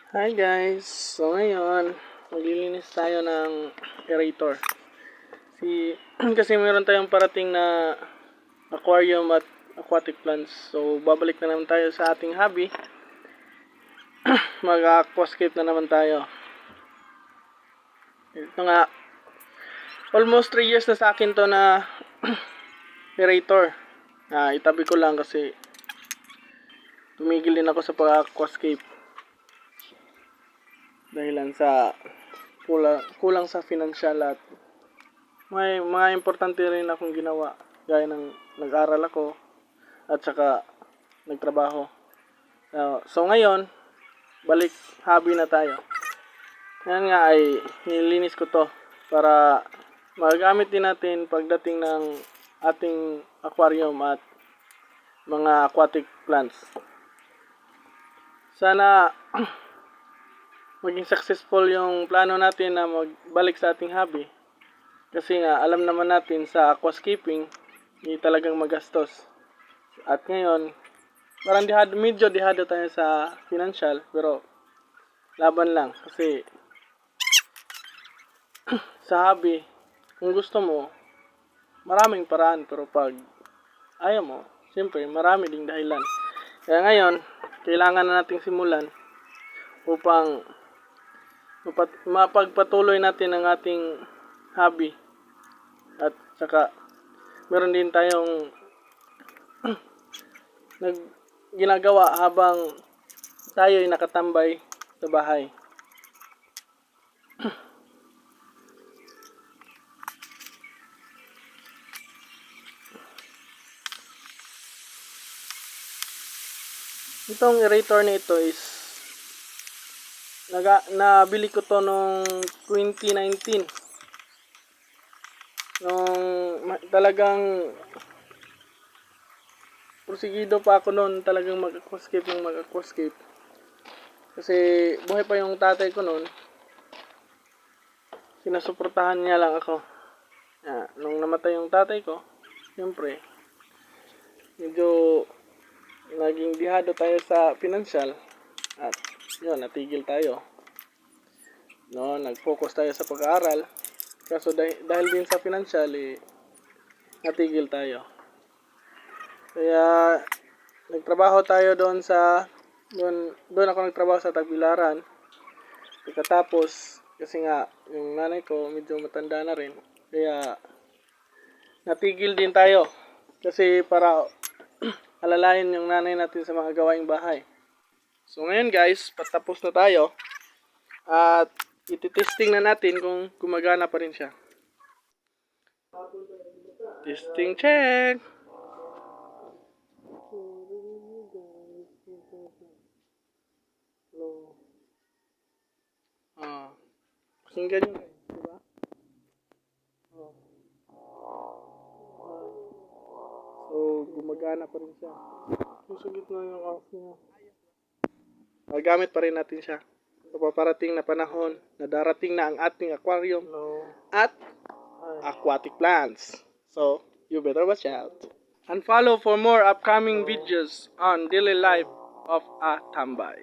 Hi guys! So ngayon, maglilinis tayo ng aerator. Kasi meron tayong parating na aquarium at aquatic plants. So babalik na naman tayo sa ating hobby. Mag-aquascape na naman tayo. Ito nga, almost 3 years na sa akin to na aerator. Itabi ko lang kasi tumigil din ako sa pag-aquascape. Dahilan sa kulang sa financial at may mga importante rin akong ginawa gaya ng nag-aral ako at saka nagtrabaho. So ngayon, balik hobby na tayo. Ngayon nga ay nilinis ko to para magamit din natin pagdating ng ating aquarium at mga aquatic plants. Sana maging successful yung plano natin na magbalik sa ating hobby. Kasi nga, alam naman natin sa aquascaping, hindi talagang magastos. At ngayon, parang medyo dihado tayo sa financial, pero laban lang. Kasi sa hobby, kung gusto mo, maraming paraan. Pero pag ayaw mo, siyempre, marami ding dahilan. Kaya ngayon, kailangan na nating simulan upang mapagpatuloy natin ang ating hobby. At saka meron din tayong ginagawa habang tayo ay nakatambay sa bahay. Itong aerator nito is nabili ko to nung 2019. Nung talagang porsigido pa ako noon talagang mag-aquascape. Kasi buhay pa yung tatay ko noon. Sinasuportahan niya lang ako. Nung namatay yung tatay ko, siyempre, medyo naging dihado tayo sa financial. At yun, natigil tayo. No, nag-focus tayo sa pag-aaral. Kaso dahil din sa financial, natigil tayo. Kaya nagtrabaho tayo doon ako nagtrabaho sa Tagbilaran. Pagkatapos, kasi nga yung nanay ko medyo matanda na rin. Kaya natigil din tayo. Kasi para alalayan yung nanay natin sa mga gawaing bahay. So ngayon guys, patapos na tayo. At ititesting na natin kung gumagana pa rin siya. Testing check! Pakinggan nyo guys, diba? So, gumagana pa rin siya. Susugit na yung off niya. Magamit pa rin natin siya. Sa paparating na panahon na darating na ang ating aquarium at aquatic plants. So, you better watch out. And follow for more upcoming videos on daily life of a tambay.